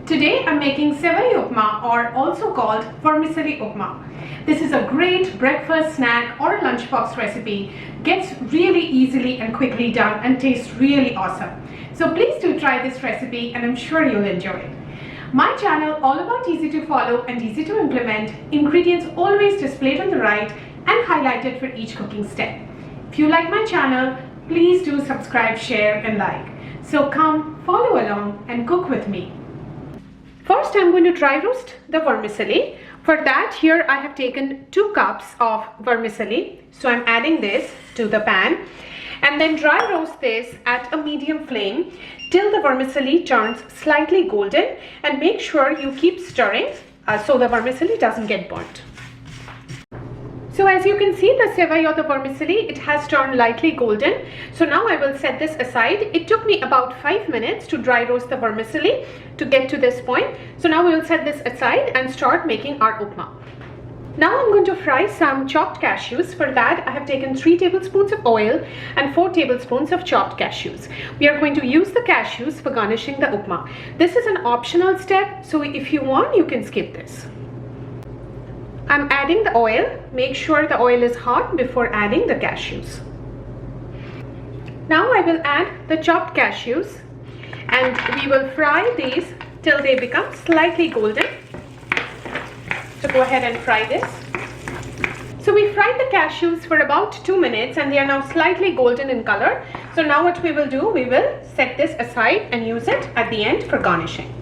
Today I'm making Sevai Upma, or also called Vermicelli Upma. This is a great breakfast snack or a lunchbox recipe. Gets really easily and quickly done and tastes really awesome. So please do try this recipe and I'm sure you'll enjoy it. My channel, all about easy to follow and easy to implement, ingredients always displayed on the right and highlighted for each cooking step. If you like my channel, please do subscribe, share and like. So come follow along and cook with me. First, I'm going to dry roast the vermicelli. For that, here I have taken 2 cups of vermicelli. So I'm adding this to the pan and then dry roast this at a medium flame till the vermicelli turns slightly golden, and make sure you keep stirring so the vermicelli doesn't get burnt. So as you can see, the sevai or the vermicelli, it has turned lightly golden. So now I will set this aside. It took me about 5 minutes to dry roast the vermicelli to get to this point. So now we will set this aside and start making our upma. Now I'm going to fry some chopped cashews. For that, I have taken 3 tablespoons of oil and 4 tablespoons of chopped cashews. We are going to use the cashews for garnishing the upma. This is an optional step, so if you want, you can skip this. I'm adding the oil. Make sure the oil is hot before adding the cashews. Now I will add the chopped cashews and we will fry these till they become slightly golden. So go ahead and fry this. So we fried the cashews for about 2 minutes and they are now slightly golden in color. So now what we will do, we will set this aside and use it at the end for garnishing.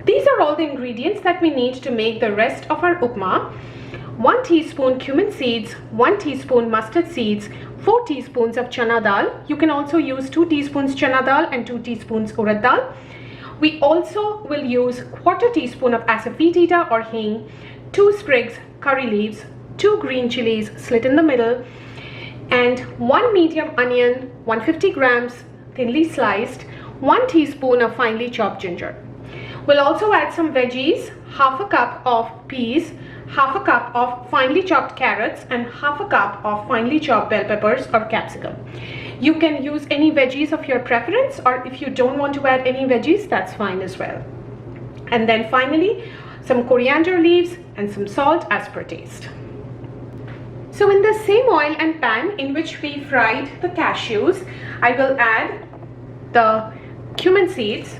These are all the ingredients that we need to make the rest of our upma. 1 teaspoon cumin seeds, 1 teaspoon mustard seeds, 4 teaspoons of chana dal. You can also use 2 teaspoons chana dal and 2 teaspoons urad dal. We also will use 1/4 teaspoon of asafoetida or hing, 2 sprigs curry leaves, 2 green chilies slit in the middle, and 1 medium onion, 150 grams thinly sliced, 1 teaspoon of finely chopped ginger. We'll also add some veggies, half a cup of peas, half a cup of finely chopped carrots, and half a cup of finely chopped bell peppers or capsicum. You can use any veggies of your preference, or if you don't want to add any veggies, that's fine as well. And then finally, some coriander leaves and some salt as per taste. So in the same oil and pan in which we fried the cashews, I will add the cumin seeds,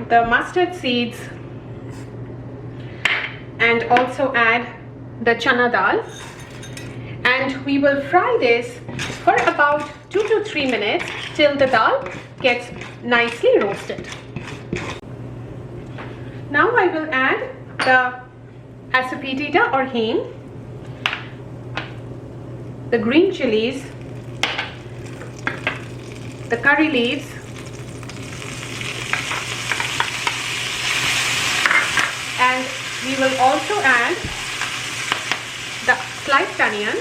the mustard seeds, and also add the chana dal, and we will fry this for about 2 to 3 minutes till the dal gets nicely roasted. Now I will add the asafoetida or hing, the green chilies, the curry leaves, and we will also add the sliced onion,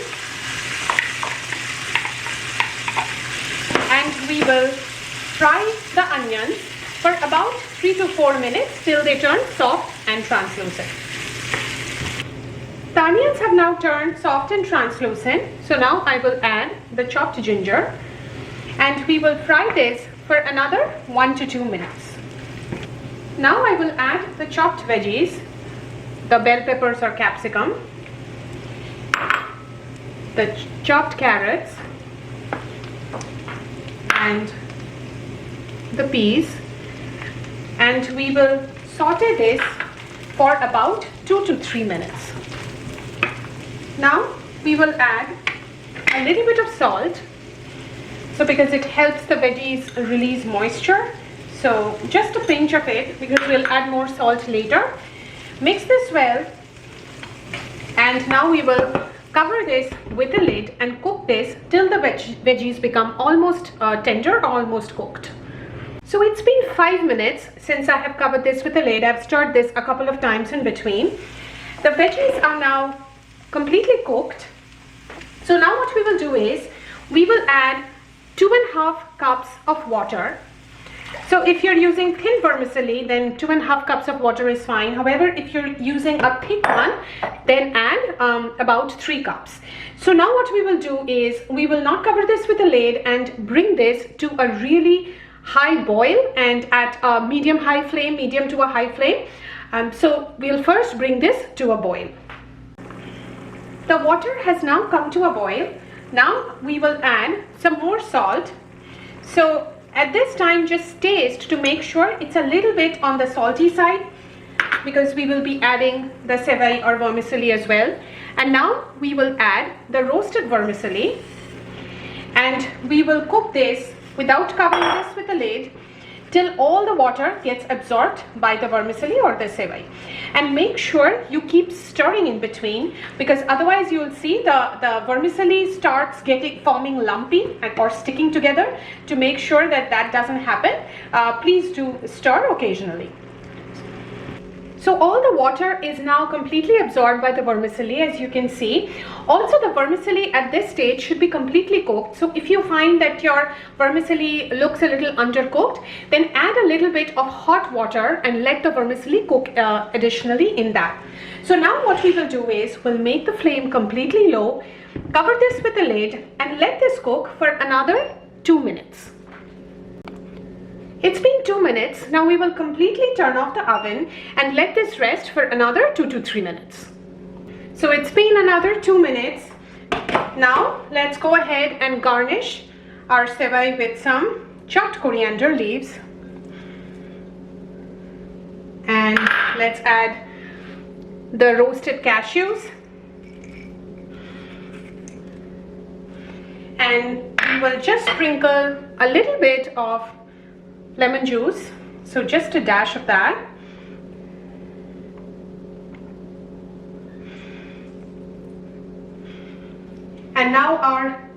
and we will fry the onions for about 3 to 4 minutes till they turn soft and translucent. The onions have now turned soft and translucent, so now I will add the chopped ginger and we will fry this for another 1 to 2 minutes. Now I will add the chopped veggies, the bell peppers or capsicum, the chopped carrots and the peas, and we will saute this for about 2 to 3 minutes. Now we will add a little bit of salt, so because it helps the veggies release moisture. So just a pinch of it, because we'll add more salt later. Mix this well, and now we will cover this with a lid and cook this till the veggies become almost tender or almost cooked. So it's been 5 minutes since I have covered this with a lid. I've stirred this a couple of times in between. The veggies are now completely cooked. So now what we will do is, we will add 2.5 cups of water. So if you're using thin vermicelli, then 2.5 cups of water is fine. However, if you're using a thick one, then add about 3 cups. So now what we will do is, we will not cover this with a lid and bring this to a really high boil and at a medium to a high flame. So we'll first bring this to a boil. The water has now come to a boil. Now we will add some more salt. So at this time, just taste to make sure it's a little bit on the salty side, because we will be adding the sevai or vermicelli as well. And now we will add the roasted vermicelli, and we will cook this without covering this with a lid till all the water gets absorbed by the vermicelli or the sevai. And make sure you keep stirring in between, because otherwise you will see the vermicelli starts forming lumpy or sticking together. To make sure that that doesn't happen, please do stir occasionally. So all the water is now completely absorbed by the vermicelli, as you can see. Also, the vermicelli at this stage should be completely cooked. So if you find that your vermicelli looks a little undercooked, then add a little bit of hot water and let the vermicelli cook additionally in that. So now what we will do is we'll make the flame completely low, cover this with a lid, and let this cook for another 2 minutes. It's been 2 minutes. Now we will completely turn off the oven and let this rest for another 2 to 3 minutes. So it's been another 2 minutes. Now let's go ahead and garnish our sevai with some chopped coriander leaves. And let's add the roasted cashews. And we will just sprinkle a little bit of lemon juice, so just a dash of that. And now our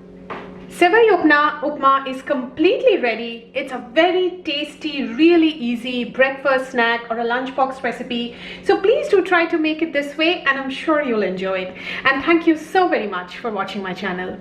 Sevai Upma is completely ready. It's a very tasty, really easy breakfast snack or a lunchbox recipe. So please do try to make it this way, and I'm sure you'll enjoy it. And thank you so very much for watching my channel.